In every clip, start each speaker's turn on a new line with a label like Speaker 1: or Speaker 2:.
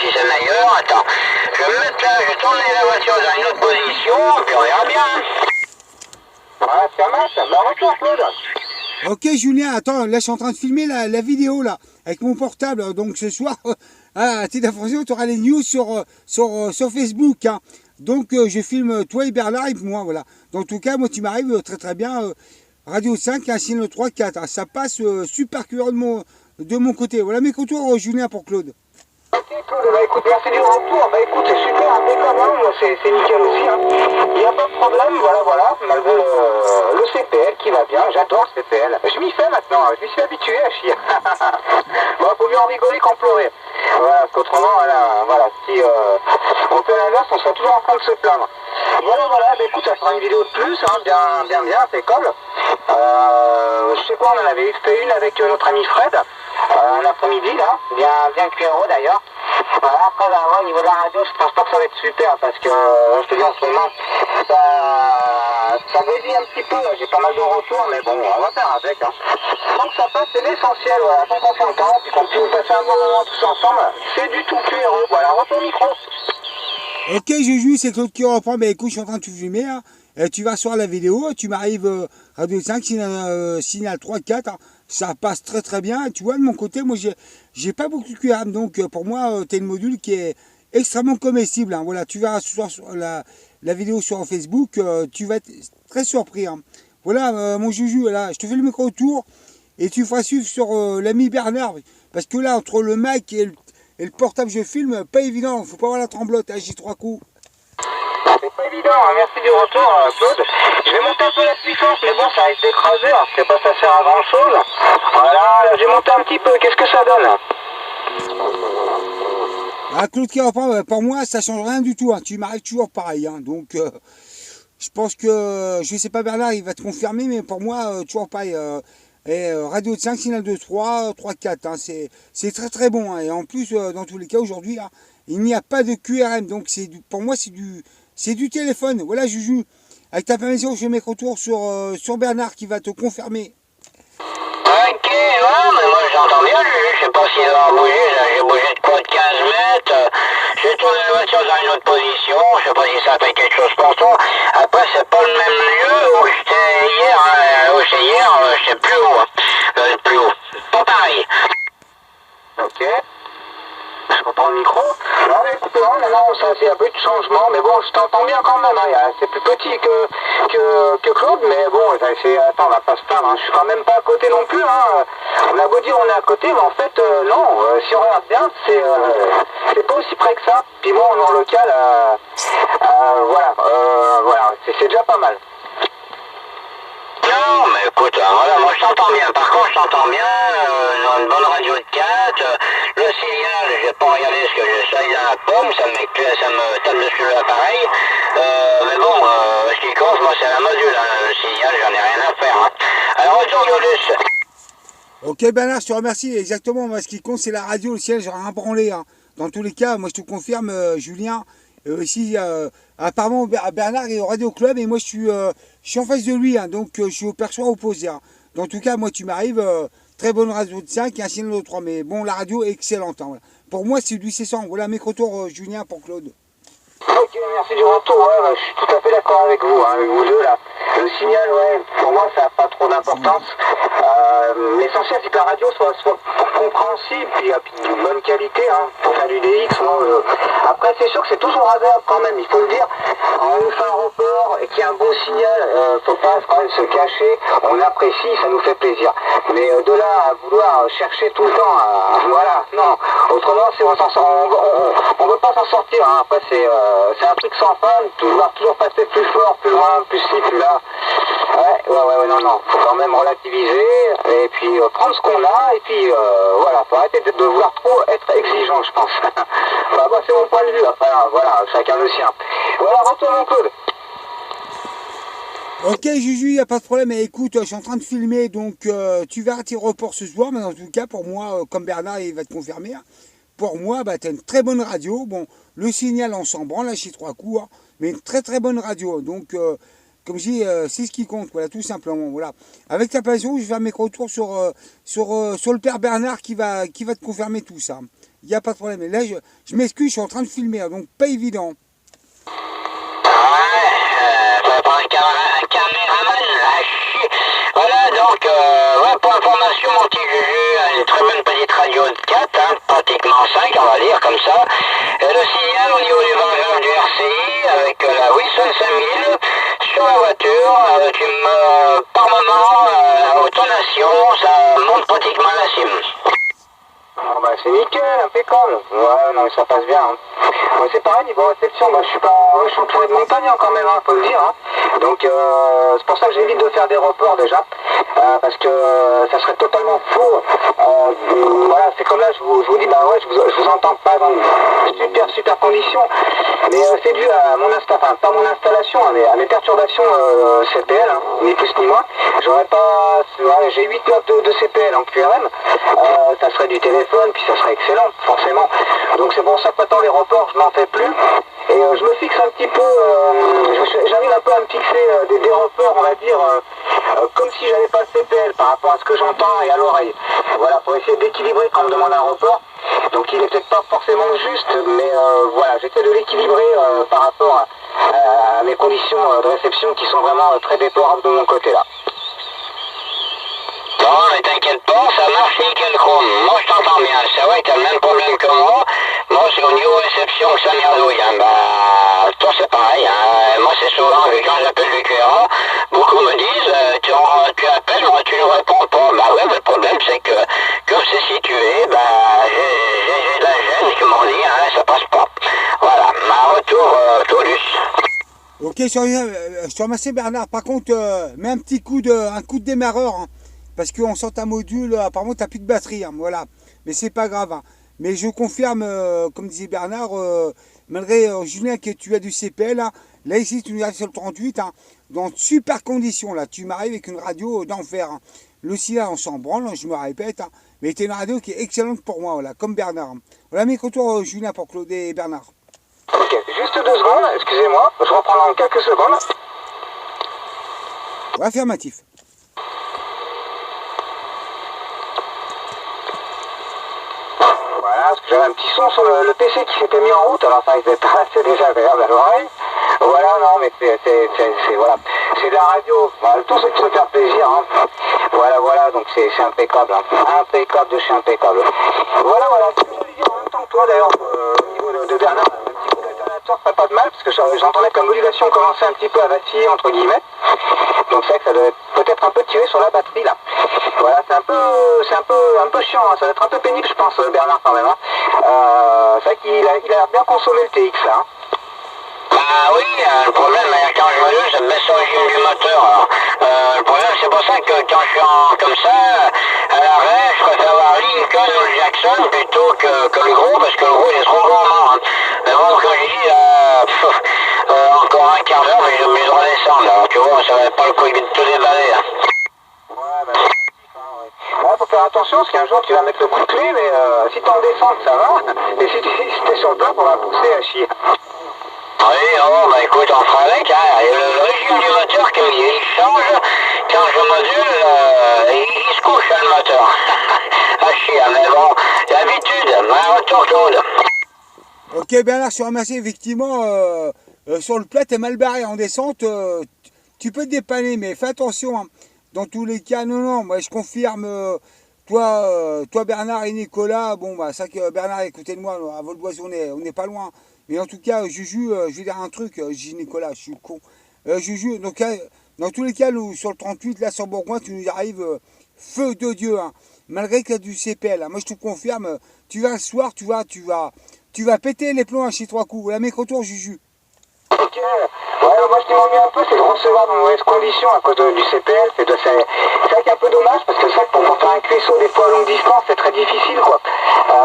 Speaker 1: si c'est meilleur. Attends, je vais me mettre là, je vais tourner la voiture dans une autre position, puis on verra bien. Ouais, ça marche, bah retour Claude.
Speaker 2: Ok Julien, attends, là je suis en train de filmer la vidéo là, avec mon portable, donc ce soir, à Télé d'information, tu auras les news sur Facebook, hein. Donc je filme toi et Bernard et moi, voilà. Dans tout cas, moi tu m'arrives très très bien, Radio 5, un signe 3, 4, hein. Ça passe super cuir de mon côté. Voilà mes contours Julien pour Claude.
Speaker 1: Ok Claude, bah écoute, merci du retour, bah écoute, c'est super, impeccable, hein. Moi c'est nickel aussi, hein. Il n'y a pas de problème, voilà, malgré le CPL qui va bien, j'adore le CPL. Je m'y fais maintenant, je m'y suis habitué à chier. Bon, faut mieux en rigoler qu'en pleurer. Voilà, parce qu'autrement, voilà, si on fait l'inverse, on sera toujours en train de se plaindre. Voilà, bah écoute, ça sera une vidéo de plus, hein, bien, impeccable. Je sais quoi, on en avait fait une avec notre ami Fred. Un après-midi là, bien cuiro d'ailleurs. Voilà, après bah, moi, au niveau de la radio, je pense pas que ça va être super parce que je te dis en ce moment ça grésille un petit peu, j'ai pas mal de retours, mais bon, on va faire avec. Hein. Tant que ça passe, c'est l'essentiel, voilà, tant qu'on s'entend, puis qu'on puisse passer un bon moment tous ensemble, c'est du tout cuiro. Voilà, retour micro.
Speaker 2: Ok Juju, c'est Claude qui reprend, bah écoute, je suis en train de te filmer, hein. Tu vas sur la vidéo, tu m'arrives Radio 5, signal 3, 4, hein. Ça passe très très bien. Tu vois, de mon côté, moi j'ai pas beaucoup de QRM, donc pour moi, tu as une module qui est extrêmement comestible, hein. Voilà, tu verras ce soir sur la vidéo sur Facebook, tu vas être très surpris, hein. Voilà mon Juju, là, je te fais le micro autour et tu feras suivre sur l'ami Bernard, parce que là, entre le mic et le portable, je filme, pas évident, faut pas avoir la tremblote, hein, j'ai 3 coups.
Speaker 1: C'est pas évident, hein. Merci du retour Claude. Je vais monter un peu la puissance, mais bon, ça risque d'écraser, hein. Je sais pas si ça sert à grand chose. Voilà, j'ai monté un petit peu, qu'est-ce que ça donne?
Speaker 2: Ah, Claude qui reprend, pour moi, ça change rien du tout, hein. Tu m'arrives toujours pareil, hein. Donc je pense que, je sais pas Bernard, il va te confirmer, mais pour moi, toujours pareil. Radio de 5, signal de 3, 3, 4, hein. C'est très très bon, hein. Et en plus, dans tous les cas, aujourd'hui, hein, il n'y a pas de QRM, donc pour moi, c'est du téléphone. Voilà, Juju. Avec ta permission, je vais mettre retour sur Bernard qui va te confirmer.
Speaker 1: Ok, ouais, mais moi j'entends bien, je sais pas s'il va bouger, j'ai bougé de quoi de 15 mètres, j'ai tourné la voiture dans une autre position, je sais pas si ça fait quelque chose pour toi. Après, c'est pas le même lieu où j'étais hier, je sais plus où, hein. Plus haut. Pas pareil. Ok. Je reprends le micro. Non, mais écoute, non, maintenant, il y a un peu de changement, mais bon, je t'entends bien quand même, hein. C'est plus petit que Claude, mais bon, attends, on va pas se plaindre, hein. Je suis quand même pas à côté non plus, hein. On a beau dire on est à côté, mais en fait, non, si on regarde bien, c'est pas aussi près que ça. Puis moi, en local, voilà, c'est déjà pas mal. Non, mais écoute, voilà, moi je t'entends bien. Par contre, je t'entends bien, dans une bonne radio de 4. Le signal, j'ai pas regardé ce que j'essaye dans la pomme, ça me tape dessus l'appareil. Mais bon, ce qui compte, moi c'est la module, hein. Le signal, j'en ai rien à faire, hein. Alors, retour Glodus.
Speaker 2: Ok Bernard, je te remercie. Exactement, moi ce qui compte c'est la radio, le ciel, j'aurais rien branlé, hein. Dans tous les cas, moi je te confirme, Julien, ici, apparemment Bernard est au Radio Club et moi je suis en face de lui, hein, donc je suis au perchoir opposé, hein. Dans tout cas, moi tu m'arrives, très bonne radio de 5 et un signal de 3, mais bon, la radio est excellente, hein, voilà. Pour moi c'est du C100, voilà mes retours Julien pour Claude.
Speaker 1: Ok, merci du retour, ouais, je suis tout à fait d'accord avec vous deux là. Le signal, ouais, pour moi ça n'a pas trop d'importance. L'essentiel c'est que la radio soit compréhensible, puis de bonne qualité, hein, pour faire du DX. Après c'est sûr que c'est toujours agréable quand même, il faut le dire. Quand on fait un report et qu'il y a un bon signal, faut pas quand même se cacher, on apprécie, ça nous fait plaisir. Mais de là à vouloir chercher tout le temps, voilà, non. Autrement, on ne veut pas s'en sortir, hein. Après c'est un truc sans fin, toujours passer plus fort, plus loin, plus ci, plus là. Ouais, non. Faut quand même relativiser et puis prendre ce qu'on a et puis voilà, faut arrêter de vouloir trop être exigeant, je pense. Bah, moi, c'est mon point de vue, après, voilà, chacun le sien. Voilà, retour mon Claude.
Speaker 2: Ok Juju, il n'y a pas de problème, mais écoute, je suis en train de filmer, donc tu verras tes reports ce soir, mais dans tout cas, pour moi, comme Bernard, il va te confirmer, hein, pour moi, bah, tu as une très bonne radio. Bon, le signal, on s'en branle, lâcher 3 coups, hein, mais une très très bonne radio. Donc, comme je dis, c'est ce qui compte, voilà, tout simplement. Voilà. Avec ta passion, je vais faire mes retours sur le père Bernard qui va te confirmer tout ça. il n'y a pas de problème. Et là, je m'excuse, je suis en train de filmer, hein, donc pas évident.
Speaker 1: Ça prend un caméraman à chier. Voilà, donc, ouais, pour information, mon petit Juju, une très bonne petite radio de 4, hein, pratiquement 5, on va dire, comme ça. Et le signal au niveau du vengeur du RCI, avec la Wilson 5000, sur la voiture, par moment, à autonation, ça monte pratiquement à la cime. Ah bah c'est nickel, impeccable. Ouais, non mais ça passe bien. Hein. Ouais, c'est pareil, niveau réception, bah, je suis entouré de montagnes hein, quand même, hein, faut le dire. Hein. Donc c'est pour ça que j'évite de faire des reports déjà. Parce que ça serait totalement faux. Voilà, c'est comme là, je vous dis, bah ouais, je vous entends pas dans de super conditions. Mais c'est dû à mon installation, pas mon installation, hein, mais à mes perturbations CPL, hein, ni plus ni moins. J'aurais pas, ouais, j'ai 8 notes de CPL en QRM. Ça serait du téléphone, puis ça serait excellent, forcément. Donc c'est pour ça que maintenant les reports, je n'en fais plus. Et je me fixe un petit peu, j'arrive un peu à me fixer des reports, on va dire, comme si j'avais pas le CPL par rapport à ce que j'entends et à l'oreille. Voilà, pour essayer d'équilibrer quand on me demande un report. Donc il est peut-être pas forcément juste, mais voilà, j'essaie de l'équilibrer par rapport à mes conditions de réception qui sont vraiment très déplorables de mon côté là. Non, mais t'inquiète pas, ça marche nickel chrome. Moi je t'entends bien, c'est vrai que t'as le même problème que moi. Moi c'est au niveau réception que ça merdouille. Hein. Bah, toi c'est pareil. Hein. Moi c'est souvent que quand j'appelle le QRA, beaucoup me disent tu appelles, moi tu ne réponds pas. Bah ouais, mais le problème c'est que comme c'est situé, bah j'ai de la gêne, comme on dit, hein, ça passe pas. Voilà, ma retour tout douce.
Speaker 2: Ok, je te remercie Bernard. Par contre, mets un coup de démarreur. Hein. Parce qu'on sort un module, apparemment tu n'as plus de batterie, hein, voilà. Mais c'est pas grave. Hein. Mais je confirme, comme disait Bernard, malgré Julien que tu as du CPL, là ici tu nous arrives sur le 38, hein, dans de super conditions, là. Tu m'arrives avec une radio d'enfer. Hein. Le signal on s'en branle, je me répète, hein, mais c'est une radio qui est excellente pour moi, voilà, comme Bernard. Hein. Voilà mes retours Julien pour Claude et Bernard.
Speaker 1: Ok, juste 2 secondes, excusez-moi, je reprends dans quelques secondes.
Speaker 2: Ouais, affirmatif.
Speaker 1: Voilà, parce que j'avais un petit son sur le PC qui s'était mis en route, alors ça risque d'être assez désagréable à l'oreille. Voilà, non, mais voilà, c'est de la radio, voilà, le tout c'est de se faire plaisir, hein. Voilà, donc c'est impeccable, hein. Impeccable de chez impeccable. Voilà, ce que j'allais dire en même temps que toi d'ailleurs, au niveau de Bernard, un petit coup d'alternateur ferait pas de mal, parce que j'entendais que la modulation commençait un petit peu à vaciller, entre guillemets. Donc c'est vrai que ça devait peut-être un peu tirer sur la batterie là. Voilà, c'est un peu chiant, hein. Ça va être un peu pénible je pense Bernard quand même. Hein. C'est vrai qu'il a bien consommé le TX là. Hein. Ah oui, le problème quand je module, ça me met sur l'origine du moteur. Alors. Le problème c'est pour ça que quand je suis comme ça, à l'arrêt, je préfère avoir Lincoln ou le Jackson plutôt que le gros, parce que le gros il est trop gourmand. Hein. Mais bon, comme je dis, encore un quart d'heure, mais je vais obligé de redescendre. Alors tu vois, ça va pas le coup de tout déballer. Hein. Ouais, bah ouais, faut faire attention parce qu'un jour tu vas mettre le coup de clé, mais si t'es en descente ça va, et si t'es sur le plat, on va pousser à chier. Oui, oh, bah écoute, on fera avec, hein. Le régime du moteur, il change quand je module, il se couche, hein, le moteur. À chier, mais bon, l'habitude, un retour Claude.
Speaker 2: Ok Bernard, je te remercie, effectivement, sur le plat, t'es mal barré en descente, tu peux te dépanner, mais fais attention, hein. Dans tous les cas, non, moi je confirme, toi Bernard et Nicolas, bon bah ça que Bernard est à côté de moi, à vol d'oiseau on n'est pas loin, mais en tout cas Juju, je vais dire un truc, je dis Nicolas, je suis con, Juju, donc dans tous les cas, nous, sur le 38, là sur Bourgoin, tu nous arrives feu de Dieu, hein, malgré qu'il y a du CPL, hein. Moi je te confirme, tu vas ce soir, tu vas péter les plombs chez 3 coups, voilà mes retours Juju. Ok, ouais, moi ce qui m'ennuie un peu c'est de recevoir dans de mauvaises conditions à cause du CPL, c'est vrai qu'il est un peu dommage parce que c'est vrai que pour faire un QSO des fois à longue distance c'est très difficile quoi,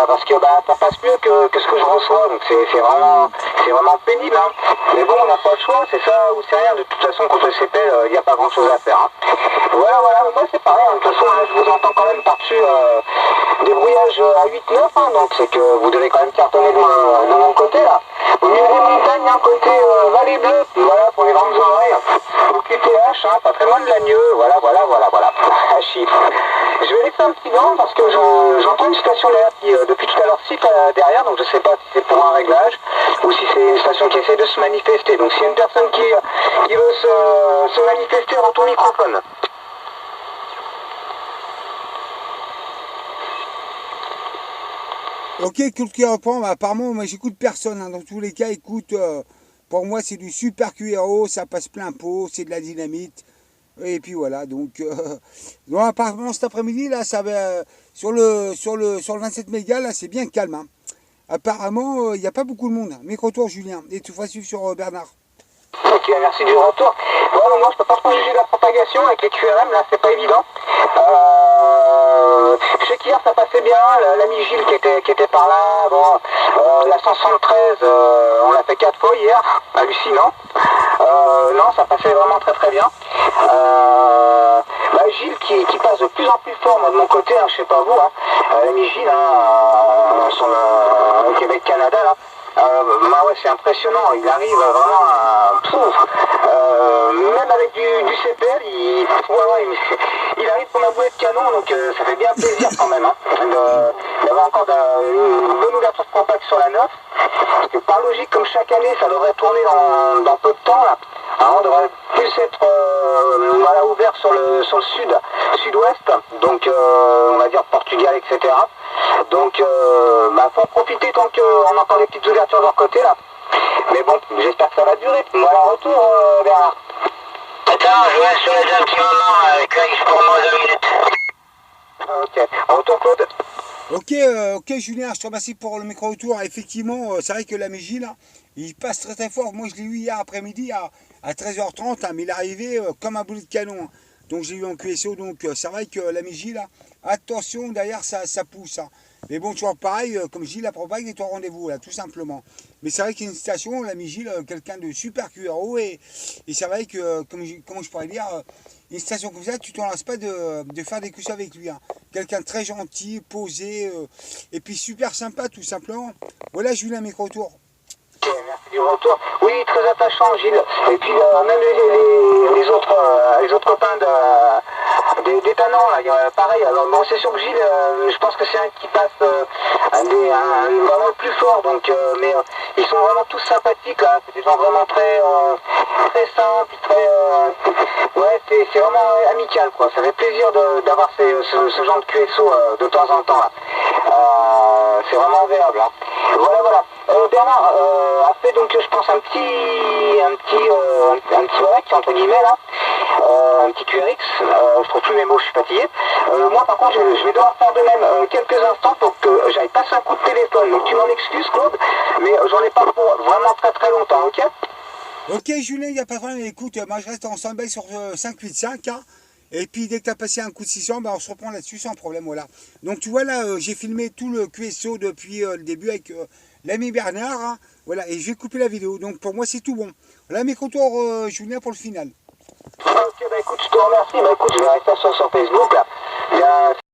Speaker 2: parce que bah, ça passe mieux que ce que je reçois, donc c'est vraiment pénible, hein. Mais bon on n'a pas le choix, c'est ça ou c'est rien, de toute façon contre le CPL il n'y a pas grand chose à faire, hein. Voilà, moi c'est pareil, hein. De toute façon là, je vous entends quand même par-dessus des brouillages à 8-9, hein, donc c'est que vous devez quand même cartonner de mon côté là. Au milieu des montagnes, un côté Vallée Bleue, voilà, pour les grandes oreilles, au QTH, hein, pas très loin de Lagneux, voilà, à chiffre.
Speaker 1: Je vais laisser un petit vent parce que j'entends une station d'air qui depuis tout à l'heure siffle derrière, donc je sais pas si c'est pour un réglage ou si c'est une station qui essaie de se manifester. Donc s'il y a une personne qui veut se manifester, retourne au microphone.
Speaker 2: Ok, écoute qui reprend, bah, apparemment, moi j'écoute personne, hein. Dans tous les cas, écoute, pour moi c'est du super QRO, ça passe plein pot, c'est de la dynamite. Et puis voilà, donc, donc apparemment cet après-midi, là, ça va, sur le 27 mégas, là, c'est bien calme, hein. Apparemment, il n'y a pas beaucoup de monde. Micro-tour, Julien, et tu feras suivre sur Bernard.
Speaker 1: Ok, merci du retour. Bon, moi je peux pas trop juger la propagation avec les QRM, là c'est pas évident. Je sais qu'hier ça passait bien, l'ami Gilles qui était par là, bon, la 173, on l'a fait 4 fois hier, hallucinant. Non, ça passait vraiment très très bien. Gilles qui passe de plus en plus fort, moi de mon côté, hein, je sais pas vous, hein, l'ami Gilles, hein, au Québec-Canada, là. Ouais, c'est impressionnant, il arrive vraiment à... même avec du CPL, il arrive comme un boulet de canon, donc ça fait bien plaisir quand même, hein, d'avoir encore une bonne ouverture de compact sur la 9, parce que par logique, comme chaque année, ça devrait tourner dans peu de temps, là. Alors, on devrait plus être ouvert sur le sud-ouest, donc on va dire Portugal, etc. Donc, faut en profiter tant qu'on a encore des petites ouvertures de leur côté là. Mais bon, j'espère que ça va durer. Voilà, retour Bernard.
Speaker 3: Attends, je vais sur un petit moment avec là, il pour moi 2 minutes.
Speaker 1: Ok, retour Claude.
Speaker 2: Ok Julien, je te remercie pour le micro-retour. Effectivement, c'est vrai que la Mégie là, il passe très très fort. Moi je l'ai eu hier après-midi à 13h30, hein, mais il est arrivé comme un boulet de canon, hein. Donc j'ai eu en QSO, donc c'est vrai que la Mégie là, attention derrière ça pousse, hein. Mais bon, toujours pareil, comme je dis, la propague est au rendez-vous là, tout simplement. Mais c'est vrai qu'il y a une station, la Mégie, quelqu'un de super QRO, et c'est vrai que, comment je pourrais dire, une station comme ça, tu t'en lasses pas de faire des coups avec lui, hein. Quelqu'un de très gentil, posé, et puis super sympa tout simplement. Voilà Julien, micro-tour.
Speaker 1: Ok, merci du retour. Oui, très attachant Gilles. Et puis même les autres copains des Tanans, là, pareil. Alors, bon, c'est sûr que Gilles, je pense que c'est un qui passe vraiment le plus fort. Donc, mais ils sont vraiment tous sympathiques là. C'est des gens vraiment très simples, ouais, c'est vraiment amical quoi. Ça fait plaisir d'avoir ce genre de QSO de temps en temps là. C'est vraiment agréable, hein. Voilà. Bernard a fait donc je pense un petit break entre guillemets là, un petit QRX, je trouve plus mes mots, je suis fatigué. Moi par contre je vais devoir faire de même quelques instants pour que j'aille passer un coup de téléphone, donc tu m'en excuses Claude, mais j'en ai pas pour vraiment très très longtemps, ok?
Speaker 2: Ok Julien, il n'y a pas de problème, écoute, moi je reste en stand-by sur 585, hein. Et puis dès que tu as passé un coup de 600, on se reprend là-dessus sans problème, voilà. Donc tu vois là, j'ai filmé tout le QSO depuis le début avec l'ami Bernard, hein, voilà, et je vais couper la vidéo. Donc pour moi c'est tout bon. Voilà mes contours Julien pour le final.
Speaker 1: Ok, écoute, je te remercie, écoute, je vais rester sur Facebook là.